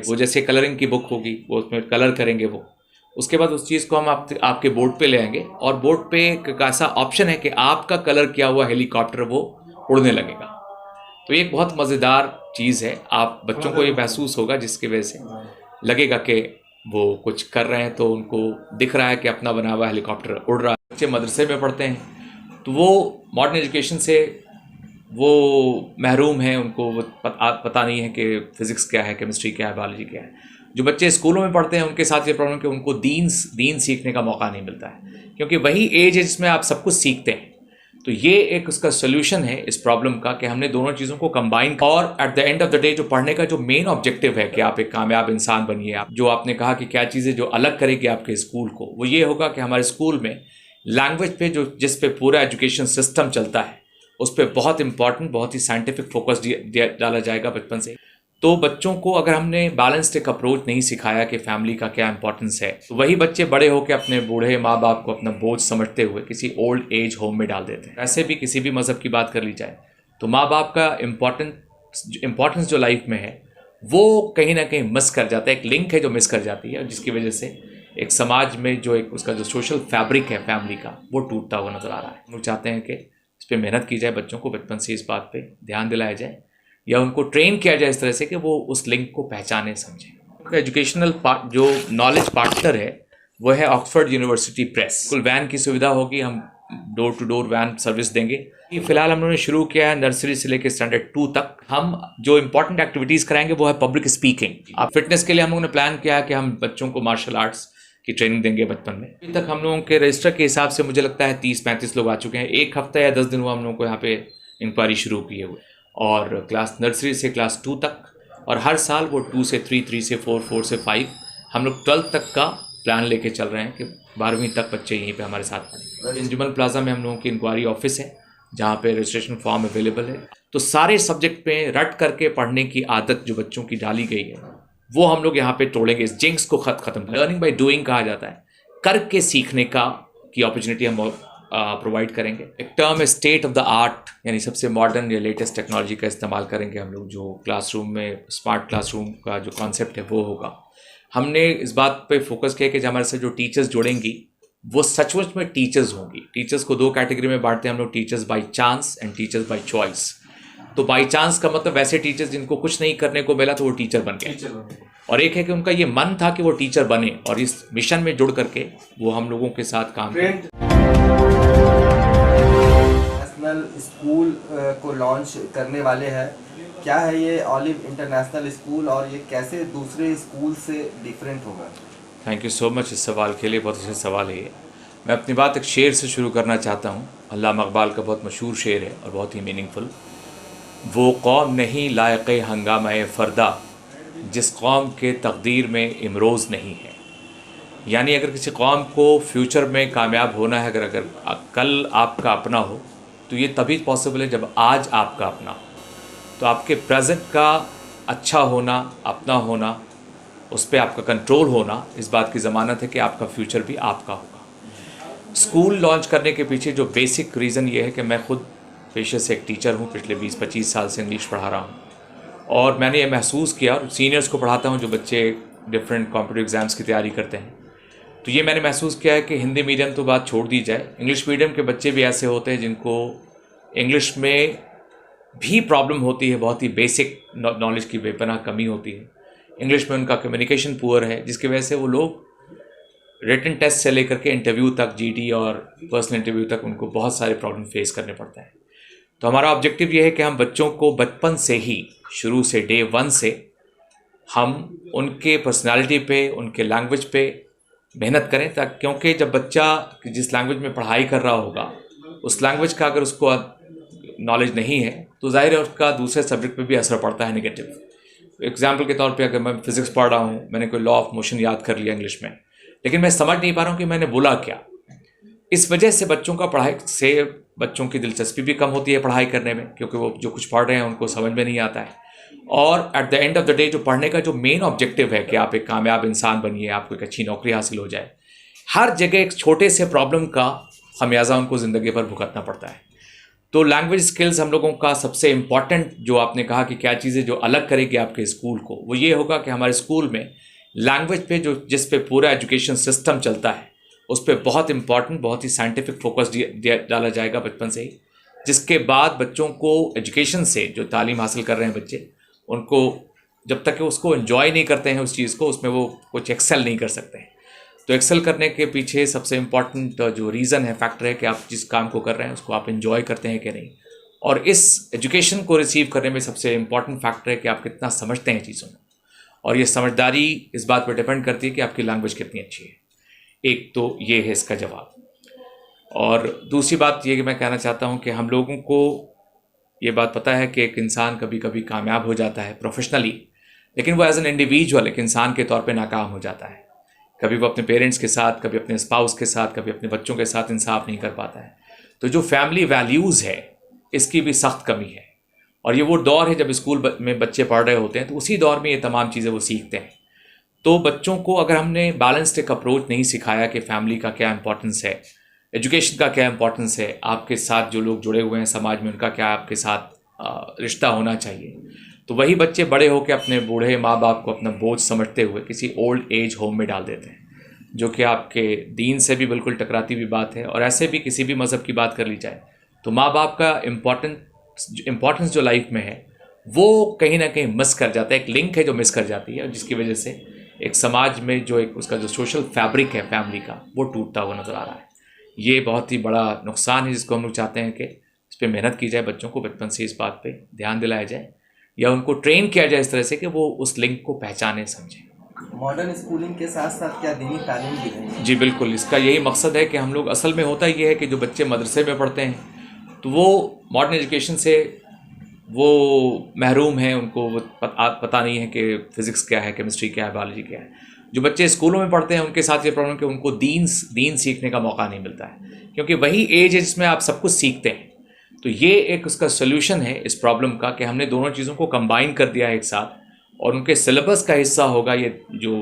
वो जैसे कलरिंग की बुक होगी, वो उसमें कलर करेंगे वो। उसके बाद उस चीज़ को हम आपके बोर्ड पे ले आएंगे और बोर्ड पे एक ऐसा ऑप्शन है कि आपका कलर किया हुआ हेलीकॉप्टर वो उड़ने लगेगा। तो ये एक बहुत मज़ेदार चीज़ है। आप बच्चों को ये महसूस होगा जिसकी वजह से लगेगा कि वो कुछ कर रहे हैं, तो उनको दिख रहा है कि अपना बना हुआ हेलीकॉप्टर उड़ रहा है। बच्चे मदरसे में पढ़ते हैं तो वो मॉडर्न एजुकेशन से वो महरूम हैं, उनको वो पता नहीं है कि फ़िज़िक्स क्या है, केमिस्ट्री क्या है, बायोलॉजी क्या है। जो बच्चे स्कूलों में पढ़ते हैं उनके साथ ये प्रॉब्लम कि उनको दीन सीखने का मौका नहीं मिलता है, क्योंकि वही एज है जिसमें आप सब कुछ सीखते हैं। तो ये एक उसका सोल्यूशन है इस प्रॉब्लम का कि हमने दोनों चीज़ों को कंबाइन, और at the end of the day जो पढ़ने का जो मेन ऑब्जेक्टिव है कि आप एक कामयाब इंसान बनिए। आप जो आपने कहा कि क्या चीज़ें जो अलग करेगी आपके स्कूल को, वो ये होगा कि हमारे स्कूल में लैंग्वेज पे जो जिस पे पूरा एजुकेशन सिस्टम चलता है उस पर बहुत इंपॉर्टेंट, बहुत ही साइंटिफिक फोकस डाला जाएगा बचपन से। तो बच्चों को अगर हमने बैलेंस्ड एक अप्रोच नहीं सिखाया कि फैमिली का क्या इंपॉर्टेंस है, तो वही बच्चे बड़े होकर अपने बूढ़े माँ बाप को अपना बोझ समझते हुए किसी ओल्ड एज होम में डाल देते हैं। ऐसे भी किसी भी मज़हब की बात कर ली जाए तो माँ बाप का इम्पॉर्टेंस जो लाइफ में है वो कहीं ना कहीं मिस कर जाता है। एक लिंक है जो मिस कर जाती है, जिसकी वजह से एक समाज में जो एक उसका जो सोशल फैब्रिक है फैमिली का, वो टूटता हुआ नज़र आ रहा है। हम लोग चाहते हैं कि इस पर मेहनत की जाए, बच्चों को बचपन से इस बात पे ध्यान दिलाया जाए या उनको ट्रेन किया जाए इस तरह से कि वो उस लिंक को पहचाने समझें। एजुकेशनल जो नॉलेज पार्टनर है वो है Oxford University Press. School van की सुविधा होगी, हम door to door van service देंगे। फिलहाल हम लोगों ने शुरू किया है नर्सरी से लेकर स्टैंडर्ड 2 तक। हम जो इंपॉर्टेंट एक्टिविटीज़ कराएंगे वो है पब्लिक स्पीकिंग। अब फिटनेस के लिए हम लोगों ने प्लान किया है कि हम बच्चों को मार्शल आर्ट्स की ट्रेनिंग देंगे बचपन में। अभी तक हम लोगों के रजिस्टर के हिसाब से मुझे लगता है 30-35 लोग आ चुके हैं। एक हफ्ता या 10 दिन हुआ हम लोगों को यहाँ पे इंक्वायरी शुरू किए हुए, और क्लास नर्सरी से क्लास 2 तक, और हर साल वो 2 से 3, 3 से 4, 4 से 5, हम लोग 12th तक का प्लान लेके चल रहे हैं कि 12वीं तक बच्चे यहीं पे हमारे साथ पढ़ें। इंजुमन प्लाजा में हम लोगों की इंक्वायरी ऑफिस है जहाँ पे रजिस्ट्रेशन फॉर्म अवेलेबल है। तो सारे सब्जेक्ट पे रट करके पढ़ने की आदत जो बच्चों की डाली गई है वो हम लोग यहाँ पे तोड़ेंगे। इस जिंक्स को ख़त्म। लर्निंग बाय डूइंग कहा जाता है, करके सीखने की अपॉर्चुनिटी हम प्रोवाइड करेंगे। एक टर्म है स्टेट ऑफ द आर्ट, यानी सबसे मॉडर्न या लेटेस्ट टेक्नोलॉजी का इस्तेमाल करेंगे हम लोग। जो क्लासरूम में स्मार्ट क्लासरूम का जो कॉन्सेप्ट है वो होगा। हमने इस बात पे फोकस किया कि हमारे साथ जो टीचर्स जुड़ेंगी वो सचमुच में टीचर्स होंगी। टीचर्स को 2 कैटेगरी में बांटते हैं हम लोग, teachers by chance and teachers by choice. तो बाय चांस का मतलब वैसे टीचर्स जिनको कुछ नहीं करने को मिला तो वो टीचर बन गए, और एक है कि उनका ये मन था कि वो टीचर बने और इस मिशन में जुड़ करके वो हम लोगों के साथ काम करें। नेशनल स्कूल को लॉन्च करने वाले हैं, क्या है ये ऑलिव इंटरनेशनल स्कूल और ये कैसे दूसरे स्कूल से डिफरेंट होगा? थैंक यू सो मच इस सवाल के लिए, बहुत अच्छा सवाल है ये। मैं अपनी बात एक शेर से शुरू करना चाहता हूँ। अल्लामा इक़बाल का बहुत मशहूर शेर है और बहुत ही मीनिंगफुल। वो कौम नहीं लायक़े हंगामे फ़रदा जिस कौम के तकदीर में इमरोज़ नहीं है। यानी अगर किसी कौम को फ्यूचर में कामयाब होना है, अगर कल आपका अपना हो, तो ये तभी पॉसिबल है जब आज आपका अपना हो। तो आपके प्रेजेंट का अच्छा होना, अपना होना, उस पर आपका कंट्रोल होना, इस बात की ज़मानत है कि आपका फ्यूचर भी आपका होगा। स्कूल लॉन्च करने के पीछे जो बेसिक रीज़न ये है कि मैं खुद पेशे से एक टीचर हूँ, पिछले 20-25 साल से इंग्लिश पढ़ा रहा हूँ, और मैंने ये महसूस किया, और सीनियर्स को पढ़ाता हूँ जो बच्चे डिफरेंट कॉम्पिटिटिव एग्ज़ाम्स की तैयारी करते हैं। तो ये मैंने महसूस किया है कि हिंदी मीडियम तो बात छोड़ दी जाए, इंग्लिश मीडियम के बच्चे भी ऐसे होते हैं जिनको इंग्लिश में भी प्रॉब्लम होती है, बहुत ही बेसिक नॉलेज की बेपनाह कमी होती है। इंग्लिश में उनका कम्युनिकेशन पुअर है, जिसकी वजह से वो लोग रिटन टेस्ट से लेकर के इंटरव्यू तक, जीडी और पर्सनल इंटरव्यू तक, उनको बहुत सारे प्रॉब्लम फेस करने पड़ते हैं। तो हमारा ऑब्जेक्टिव ये है कि हम बच्चों को बचपन से ही, शुरू से डे 1 से, हम उनके पर्सनालिटी पे, उनके लैंग्वेज पे मेहनत करें, ताकि क्योंकि जब बच्चा जिस लैंग्वेज में पढ़ाई कर रहा होगा उस लैंग्वेज का अगर उसको नॉलेज नहीं है तो जाहिर है उसका दूसरे सब्जेक्ट पे भी असर पड़ता है नेगेटिव। एग्जाम्पल के तौर पे अगर मैं फिज़िक्स पढ़ रहा हूँ, मैंने कोई लॉ ऑफ मोशन याद कर लिया इंग्लिश में, लेकिन मैं समझ नहीं पा रहा हूँ कि मैंने बोला क्या। इस वजह से बच्चों की दिलचस्पी भी कम होती है पढ़ाई करने में, क्योंकि वो जो कुछ पढ़ रहे हैं उनको समझ में नहीं आता है। और at the end of the day जो पढ़ने का जो मेन ऑब्जेक्टिव है कि आप एक कामयाब इंसान बनिए, आपको एक अच्छी नौकरी हासिल हो जाए, हर जगह एक छोटे से प्रॉब्लम का खमियाजा उनको ज़िंदगी भर भुगतना पड़ता है। तो लैंग्वेज स्किल्स हम लोगों का सबसे इम्पॉर्टेंट, जो आपने कहा कि क्या चीज़ें जो अलग करेगी आपके स्कूल को, वो ये होगा कि हमारे स्कूल में लैंग्वेज पे जो जिस पे पूरा एजुकेशन सिस्टम चलता है उस पर बहुत इंपॉर्टेंट, बहुत ही साइंटिफिक फोकस डाला जाएगा बचपन से ही, जिसके बाद बच्चों को एजुकेशन से जो तालीम हासिल कर रहे हैं बच्चे, उनको जब तक कि उसको एंजॉय नहीं करते हैं उस चीज़ को, उसमें वो कुछ एक्सेल नहीं कर सकते हैं। तो एक्सेल करने के पीछे सबसे इम्पॉर्टेंट जो रीज़न है, फैक्टर है कि आप जिस काम को कर रहे हैं उसको आप एंजॉय करते हैं कि नहीं। और इस एजुकेशन को रिसीव करने में सबसे इम्पॉर्टेंट फैक्टर है कि आप कितना समझते हैं चीज़ों को, और ये समझदारी इस बात पर डिपेंड करती है कि आपकी लैंग्वेज कितनी अच्छी है। एक तो ये है इसका जवाब। और दूसरी बात ये कि मैं कहना चाहता हूँ कि हम लोगों को ये बात पता है कि एक इंसान कभी कभी कामयाब हो जाता है प्रोफेशनली, लेकिन वो एज एन इंडिविजुअल एक इंसान के तौर पे नाकाम हो जाता है। कभी वो अपने पेरेंट्स के साथ, कभी अपने स्पाउस के साथ, कभी अपने बच्चों के साथ इंसाफ नहीं कर पाता है। तो जो फैमिली वैल्यूज़ है इसकी भी सख्त कमी है। और ये वो दौर है जब स्कूल में बच्चे पढ़ रहे होते हैं, तो उसी दौर में ये तमाम चीज़ें वो सीखते हैं। तो बच्चों को अगर हमने बैलेंस्ड एक अप्रोच नहीं सिखाया कि फैमिली का क्या इंपॉर्टेंस है, एजुकेशन का क्या इंपॉर्टेंस है, आपके साथ जो लोग जुड़े हुए हैं समाज में उनका क्या आपके साथ रिश्ता होना चाहिए, तो वही बच्चे बड़े होकर अपने बूढ़े माँ बाप को अपना बोझ समझते हुए किसी ओल्ड एज होम में डाल देते हैं, जो कि आपके दीन से भी बिल्कुल टकराती हुई बात है। और ऐसे भी किसी भी मज़हब की बात कर ली जाए तो माँ बाप का इम्पॉर्टेंस जो लाइफ में है वो कहीं ना कहीं मिस कर जाता है, एक लिंक है जो मिस कर जाती है, और जिसकी वजह से एक समाज में जो एक उसका जो सोशल फैब्रिक है फैमिली का, वो टूटता हुआ नज़र आ रहा है। ये बहुत ही बड़ा नुकसान है जिसको हम लोग चाहते हैं कि इस पर मेहनत की जाए, बच्चों को बचपन से इस बात पे ध्यान दिलाया जाए या उनको ट्रेन किया जाए इस तरह से कि वो उस लिंक को पहचाने समझें। मॉडर्न स्कूलिंग के साथ साथ क्या दीनी तालीम भी है? जी बिल्कुल, इसका यही मकसद है कि हम लोग, असल में होता ये है कि जो बच्चे मदरसे में पढ़ते हैं तो वो मॉडर्न एजुकेशन से वो महरूम हैं, उनको वो पता नहीं है कि फ़िज़िक्स क्या है, केमिस्ट्री क्या है, बायोलॉजी क्या है। जो बच्चे स्कूलों में पढ़ते हैं उनके साथ ये प्रॉब्लम कि उनको दीन सीखने का मौका नहीं मिलता है, क्योंकि वही एज है जिसमें आप सब कुछ सीखते हैं। तो ये एक उसका सोल्यूशन है इस प्रॉब्लम का कि हमने दोनों चीज़ों को कंबाइन कर दिया है एक साथ, और उनके सिलेबस का हिस्सा होगा ये जो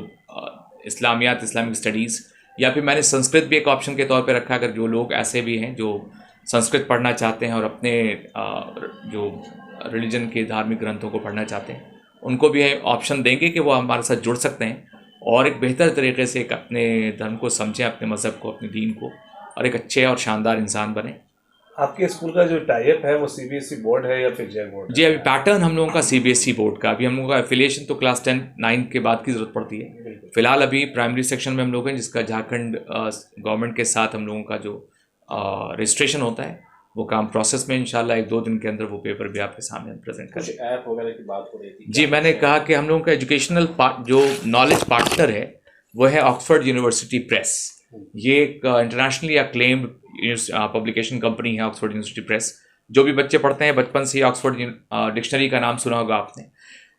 इस्लामियात, इस्लामिक स्टडीज़, या फिर मैंने संस्कृत भी एक ऑप्शन के तौर पे रखा। अगर जो लोग ऐसे भी हैं जो संस्कृत पढ़ना चाहते हैं और अपने जो रिलीजन के धार्मिक ग्रंथों को पढ़ना चाहते हैं, उनको भी ऑप्शन देंगे कि वो हमारे साथ जुड़ सकते हैं और एक बेहतर तरीके से एक अपने धर्म को समझें, अपने मज़हब को, अपने दीन को, और एक अच्छे और शानदार इंसान बने। आपके स्कूल का जो टाइप है वो सीबीएसई बोर्ड है या फिर जैक बोर्ड? जी, अभी पैटर्न हम लोगों का सीबीएसई बोर्ड का, अभी हम लोगों का एफिलिएशन तो क्लास 10-9 के बाद की ज़रूरत पड़ती है। फिलहाल अभी प्राइमरी सेक्शन में हम लोग हैं, जिसका झारखंड गवर्नमेंट के साथ हम लोगों का जो रजिस्ट्रेशन होता है वो काम प्रोसेस में, इंशाल्लाह 1-2 दिन के अंदर वो पेपर भी आपके सामने प्रेजेंट करें। कुछ ऐप वगैरह की बात हो रही थी? जी, मैंने कहा कि हम लोगों का एजुकेशनल जो नॉलेज पार्टनर है वो है ऑक्सफोर्ड यूनिवर्सिटी प्रेस। ये एक इंटरनेशनली अक्लेम्ड पब्लिकेशन कंपनी है ऑक्सफोर्ड यूनिवर्सिटी प्रेस। जो भी बच्चे पढ़ते हैं बचपन से ही ऑक्सफोर्ड डिक्शनरी का नाम सुना होगा आपने।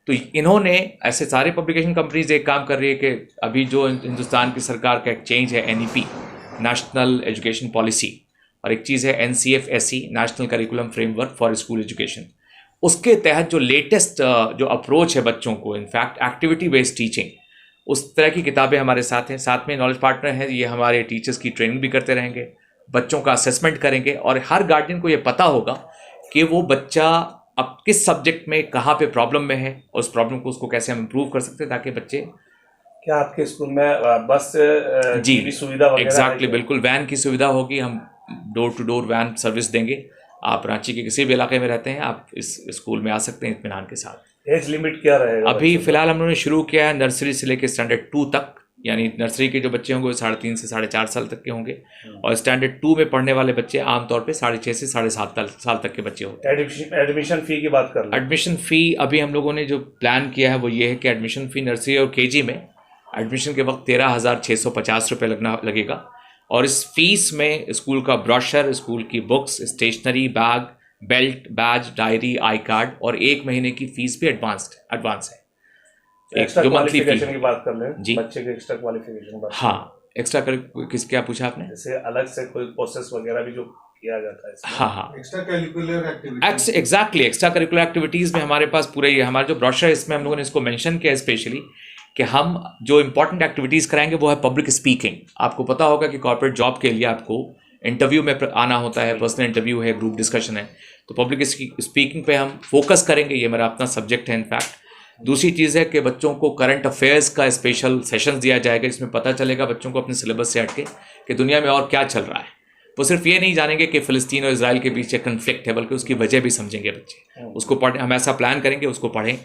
तो इन्होंने, ऐसे सारे पब्लिकेशन कंपनीज एक काम कर रही है कि अभी जो हिंदुस्तान की सरकार का एक चेंज है NEP, नेशनल एजुकेशन पॉलिसी, और एक चीज़ है NCF-SE, national curriculum framework for school education. उसके तहत जो लेटेस्ट जो अप्रोच है बच्चों को, इनफैक्ट एक्टिविटी बेस्ड टीचिंग, उस तरह की किताबें हमारे साथ हैं। साथ में नॉलेज पार्टनर है, ये हमारे टीचर्स की ट्रेनिंग भी करते रहेंगे, बच्चों का असेसमेंट करेंगे, और हर गार्डियन को ये पता होगा कि वो बच्चा अब किस सब्जेक्ट में कहाँ पे प्रॉब्लम में है और उस प्रॉब्लम को उसको कैसे हम इम्प्रूव कर सकते हैं ताकि बच्चे। क्या आपके स्कूल में बस जी की भी सुविधा वगैरह? एग्जैक्टली, बिल्कुल, वैन की सुविधा होगी। हम door to door van service देंगे। आप रांची के किसी भी इलाके में रहते हैं, आप इस स्कूल में आ सकते हैं इत्मीनान के साथ। एज लिमिट क्या रहेगा? अभी फ़िलहाल हम लोगों ने शुरू किया है नर्सरी से लेकर स्टैंडर्ड 2 तक, यानी नर्सरी के जो बच्चे होंगे वो 3.5 से 4.5 साल तक के होंगे, और स्टैंडर्ड 2 में पढ़ने वाले बच्चे आमतौर पे 6.5 से 7.5 साल तक के बच्चे होते हैं। एडमिशन फ़ी की बात कर लें। एडमिशन फ़ी अभी हम लोगों ने जो प्लान किया है वो ये है कि एडमिशन फ़ी नर्सरी और KG में एडमिशन के वक्त 13,650 रुपये लगेगा, और इस फीस में स्कूल का ब्रोशर, स्कूल की books, stationery, bag, belt, badge, diary, I card, और 1 महीने की फ़ीस भी एडवांस है। एक्स्ट्रा क्वालिफिकेशन की बात कर लें जी, बच्चे के एक्स्ट्रा क्वालिफिकेशन। हाँ, एक्स्ट्रा किस क्या पूछा आपने? जैसे अलग से कोई प्रोसेस वगैरह भी जो किया जाता है? हाँ, extra curricular activities. Exactly, extra curricular activities में हमारे पास पूरे ये हमारा जो ब्रोशर है इसमें हम लोगों ने इसको मेंशन किया है स्पेशली कि हम जो इंपॉर्टेंट एक्टिविटीज़ कराएंगे वो है पब्लिक स्पीकिंग। आपको पता होगा कि कॉर्पोरेट जॉब के लिए आपको इंटरव्यू में आना होता है, पर्सनल इंटरव्यू है, ग्रुप डिस्कशन है, तो पब्लिक स्पीकिंग पे हम फोकस करेंगे, ये मेरा अपना सब्जेक्ट है इनफैक्ट। दूसरी चीज़ है कि बच्चों को करंट अफेयर्स का स्पेशल सेशंस दिया जाएगा, जिसमें पता चलेगा बच्चों को अपने सिलेबस से हटके कि दुनिया में और क्या चल रहा है। वो सिर्फ ये नहीं जानेंगे कि फ़िलिस्तीन और इजराइल के बीच एक कन्फ्लिक्ट है, बल्कि उसकी वजह भी समझेंगे बच्चे, उसको पढ़ें। हम ऐसा प्लान करेंगे, उसको पढ़ें।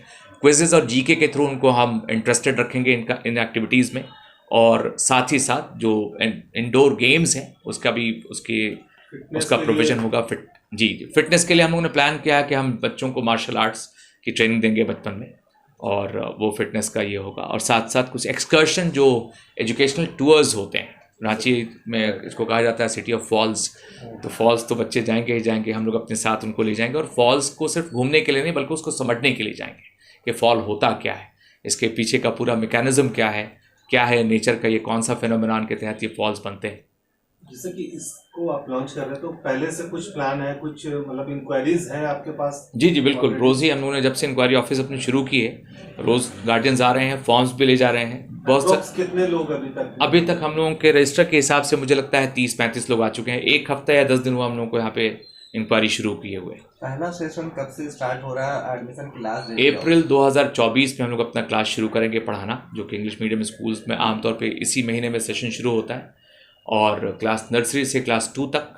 क्विजेज और जीके के थ्रू उनको हम इंटरेस्टेड रखेंगे इन एक्टिविटीज़ में, और साथ ही साथ जो इंडोर गेम्स हैं उसका भी उसका प्रोविज़न होगा। फिटनेस के लिए हम लोगों ने प्लान किया है कि हम बच्चों को मार्शल आर्ट्स की ट्रेनिंग देंगे बचपन में, और वो फिटनेस का ये होगा। और साथ साथ कुछ एक्सकर्शन जो एजुकेशनल टूर्स होते हैं, रांची में इसको कहा जाता है सिटी ऑफ फॉल्स, तो फॉल्स तो बच्चे जाएंगे ही जाएंगे, हम लोग अपने साथ उनको ले जाएंगे, और फॉल्स को सिर्फ घूमने के लिए नहीं बल्कि उसको समझने के लिए जाएंगे कि फॉल होता क्या है, इसके पीछे का पूरा मैकेनिज्म क्या है नेचर का, ये कौन सा फिनोमेनन के तहत ये फॉल्स बनते हैं। जैसे कि इसको आप लॉन्च कर रहे हैं तो पहले से कुछ प्लान है, कुछ मतलब इंक्वायरीज है आपके पास? जी बिल्कुल, रोज़ ही हम लोगों ने जब से इंक्वायरी ऑफिस अपनी शुरू की है, रोज़ गार्जियंस आ रहे हैं, फॉर्म्स भी ले जा रहे हैं। बहुत कितने लोग अभी तक हम लोगों के रजिस्टर के हिसाब से मुझे लगता है 30-35 लोग आ चुके हैं। एक हफ्ता या 10 दिन हुआ हम लोगों को यहाँ पे इंक्वायरी शुरू किए हुए। पहला सेशन कब से स्टार्ट हो रहा है? एडमिशन की लास्ट डेट अप्रैल 2024 में हम लोग अपना क्लास शुरू करेंगे पढ़ाना, जो कि इंग्लिश मीडियम स्कूल्स में आमतौर पे इसी महीने में सेशन शुरू होता है, और क्लास नर्सरी से क्लास 2 तक,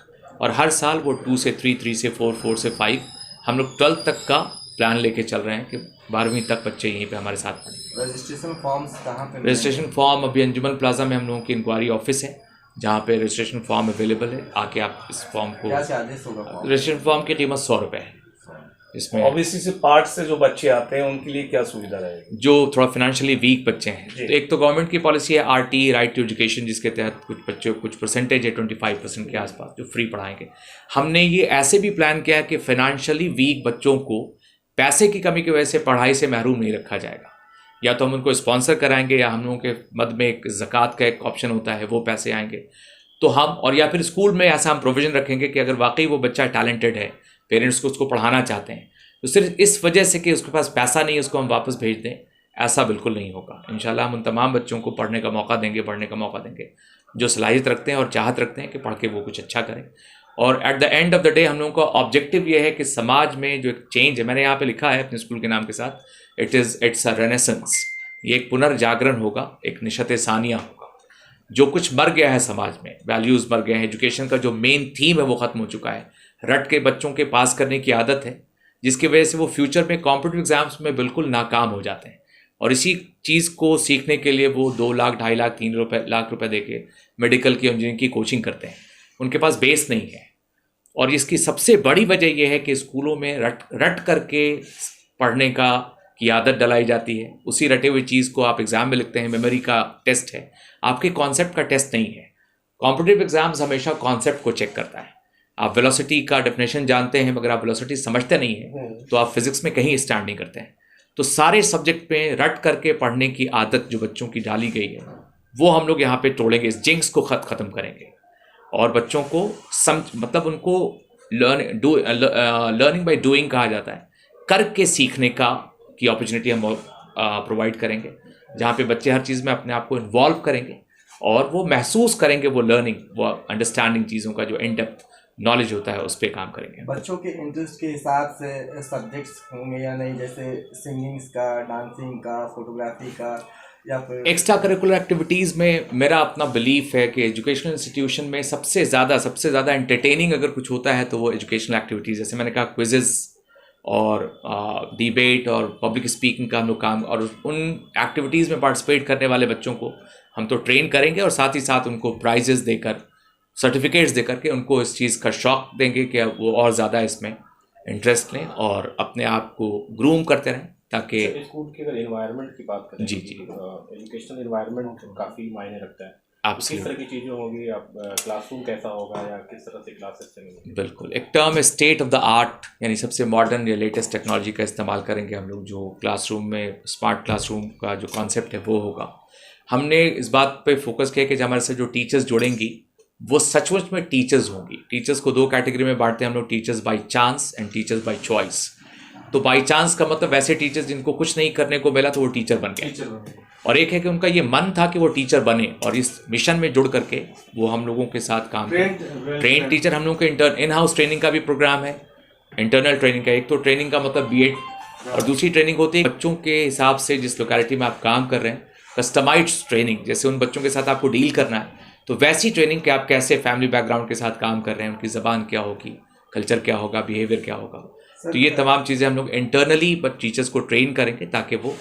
और हर साल वो 2 से 3, 3 से 4, 4 से 5, हम लोग 12 तक का प्लान लेके चल रहे हैं कि 12वीं तक बच्चे यहीं पे हमारे साथ पढ़ें। रजिस्ट्रेशन फॉर्म्स कहाँ पे? रजिस्ट्रेशन फॉर्म अभी अंजुमन प्लाजा में हम लोगों की इंक्वायरी ऑफिस है, जहाँ पे रजिस्ट्रेशन फॉर्म अवेलेबल है। आके आप इस फॉर्म को, क्या चार्जेस होगा? रजिस्ट्रेशन फॉर्म की कीमत 100 रुपये है। इसमें ओबीसी से पार्ट से जो बच्चे आते हैं उनके लिए क्या सुविधा रहेगी? जो थोड़ा फाइनेंशियली वीक बच्चे हैं, तो एक तो गवर्नमेंट की पॉलिसी है RT, राइट टू एजुकेशन, जिसके तहत कुछ बच्चों कुछ परसेंटेज है 25% के आसपास जो फ्री पढ़ाएंगे। हमने ये ऐसे भी प्लान किया है कि फाइनेंशियली वीक बच्चों को पैसे की कमी की वजह से पढ़ाई से महरूम नहीं रखा जाएगा। या तो हम उनको स्पॉन्सर कराएंगे, या हम लोगों के मद में एक ज़कात का एक ऑप्शन होता है, वो पैसे आएंगे तो हम, और या फिर स्कूल में ऐसा हम प्रोविज़न रखेंगे कि अगर वाकई वो बच्चा टैलेंटेड है, पेरेंट्स को उसको पढ़ाना चाहते हैं, तो सिर्फ इस वजह से कि उसके पास पैसा नहीं है उसको हम वापस भेज दें, ऐसा बिल्कुल नहीं होगा। इंशाल्लाह हम उन तमाम बच्चों को पढ़ने का मौका देंगे, बढ़ने का मौका देंगे, जो सलाहियत रखते हैं और चाहत रखते हैं कि पढ़ के वो कुछ अच्छा करें। और at the end of the day हम लोगों का ऑब्जेक्टिव ये है कि समाज में जो एक चेंज है, मैंने यहाँ पे लिखा है अपने स्कूल के नाम के साथ, इट्स अ रेनेसेंस, ये एक पुनर्जागरण होगा, एक निशत सानिया होगा। जो कुछ मर गया है समाज में, वैल्यूज़ मर गए हैं, एजुकेशन का जो मेन थीम है वो ख़त्म हो चुका है, रट के बच्चों के पास करने की आदत है, जिसकी वजह से वो फ्यूचर में कॉम्पिटिटिव एग्जाम्स में बिल्कुल नाकाम हो जाते हैं। और इसी चीज़ को सीखने के लिए वो 2 लाख, 2.5 लाख, 3 लाख रुपए दे के मेडिकल की, इंजीनियरिंग की कोचिंग करते हैं, उनके पास बेस नहीं है। और इसकी सबसे बड़ी वजह यह है कि स्कूलों में रट करके पढ़ने की आदत डलाई जाती है। उसी रटे हुए चीज़ को आप एग्ज़ाम में लिखते हैं, मेमोरी का टेस्ट है, आपके कॉन्सेप्ट का टेस्ट नहीं है। कॉम्पिटिटिव एग्जाम्स हमेशा कॉन्सेप्ट को चेक करता है। आप वेलोसिटी का डेफिनेशन जानते हैं, मगर आप वेलोसिटी समझते नहीं हैं तो आप फिजिक्स में कहीं स्टैंड नहीं करते हैं। तो सारे सब्जेक्ट में रट करके पढ़ने की आदत जो बच्चों की डाली गई है, वो हम लोग यहाँ पे तोड़ेंगे, इस जिंक्स को ख़त्म करेंगे, और बच्चों को मतलब उनको लर्निंग बाय डूइंग कहा जाता है, करके सीखने की अपॉर्चुनिटी हम प्रोवाइड करेंगे, जहाँ पे बच्चे हर चीज़ में अपने आप को इन्वॉल्व करेंगे और वो महसूस करेंगे, वो लर्निंग, वो अंडरस्टैंडिंग, चीज़ों का जो इन डेप्थ नॉलेज होता है उस पर काम करेंगे। बच्चों के इंटरेस्ट के हिसाब से सब्जेक्ट्स होंगे या नहीं, जैसे सिंगिंग्स का, डांसिंग का, फोटोग्राफी का, या फिर एक्स्ट्रा करिकुलर एक्टिविटीज़ में मेरा अपना बिलीफ है कि एजुकेशनल इंस्टीट्यूशन में सबसे ज़्यादा एंटरटेनिंग अगर कुछ होता है तो वो एजुकेशनल एक्टिविटीज़, जैसे मैंने कहा क्विजेज़ और डिबेट और पब्लिक स्पीकिंग का हम लोग काम, और उन एक्टिविटीज़ में पार्टिसिपेट करने वाले बच्चों को हम तो ट्रेन करेंगे और साथ ही साथ उनको प्राइजेस देकर, सर्टिफिकेट्स देकर के उनको इस चीज़ का शौक देंगे कि वो और ज़्यादा इसमें इंटरेस्ट लें और अपने आप को ग्रूम करते रहें, ताकि स्कूल के अगर एनवायरनमेंट की बात करें, जी एजुकेशनल एनवायरनमेंट काफ़ी मायने रखता है। आप किस तरह की चीज़ें होंगी, आप क्लासरूम कैसा होगा या किस तरह से क्लासेस चलेंगे? बिल्कुल, एक टर्म है स्टेट ऑफ द आर्ट, यानी सबसे मॉडर्न या लेटेस्ट टेक्नोलॉजी का इस्तेमाल करेंगे हम लोग। जो क्लासरूम में स्मार्ट क्लासरूम का जो कॉन्सेप्ट है वो होगा। हमने इस बात पे फोकस किया कि जो हमारे से जो टीचर्स जुड़ेंगी वो सचमुच में टीचर्स होंगी। टीचर्स को 2 कैटेगरी में बांटते हैं हम लोग, teachers by chance and teachers by choice. तो बाय चांस का मतलब वैसे टीचर्स जिनको कुछ नहीं करने को मिला तो वो टीचर बन गए, और एक है कि उनका ये मन था कि वो टीचर बने, और इस मिशन में जुड़ करके वो हम लोगों के साथ काम करें। ट्रेन टीचर हम लोगों के इन हाउस ट्रेनिंग का भी प्रोग्राम है, इंटरनल ट्रेनिंग का। एक तो ट्रेनिंग का मतलब बीएड, और दूसरी ट्रेनिंग होती है बच्चों के हिसाब से जिस लोकेलिटी में आप काम कर रहे हैं, कस्टमाइज्ड ट्रेनिंग। जैसे उन बच्चों के साथ आपको डील करना है तो वैसी ट्रेनिंग कि आप कैसे फैमिली बैकग्राउंड के साथ काम कर रहे हैं, उनकी ज़बान क्या होगी, कल्चर क्या होगा, बिहेवियर क्या होगा। तो ये तमाम चीज़ें हम लोग इंटरनली टीचर्स को ट्रेन करेंगे ताकि वो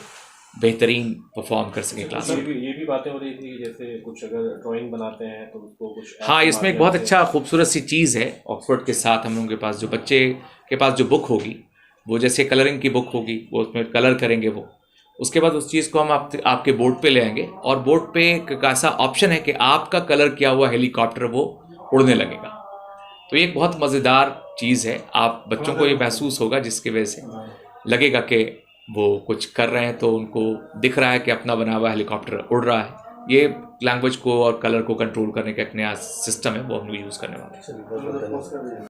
बेहतरीन परफॉर्म कर सकें क्लास में। ये भी बातें हो रही थी कि जैसे कुछ अगर ड्राइंग बनाते हैं तो उसको कुछ हाँ, इसमें एक बहुत अच्छा खूबसूरत सी चीज़ है ऑक्सफोर्ड के साथ। हम लोगों के पास जो बच्चे के पास जो बुक होगी, वो जैसे कलरिंग की बुक होगी, वो उसमें कलर करेंगे वो। उसके बाद उस चीज़ को हम आपके बोर्ड पे ले आएंगे, और बोर्ड पे एक ऐसा ऑप्शन है कि आपका कलर किया हुआ हेलीकॉप्टर वो उड़ने लगेगा। तो ये एक बहुत मज़ेदार चीज़ है। आप बच्चों को ये महसूस होगा जिसकी वजह से लगेगा कि वो कुछ कर रहे हैं, तो उनको दिख रहा है कि अपना बना हुआ हेलीकॉप्टर उड़ रहा है। ये लैंग्वेज को और कलर को कंट्रोल करने का एक नया सिस्टम है, वो हम लोग यूज़ करने वाले हैं।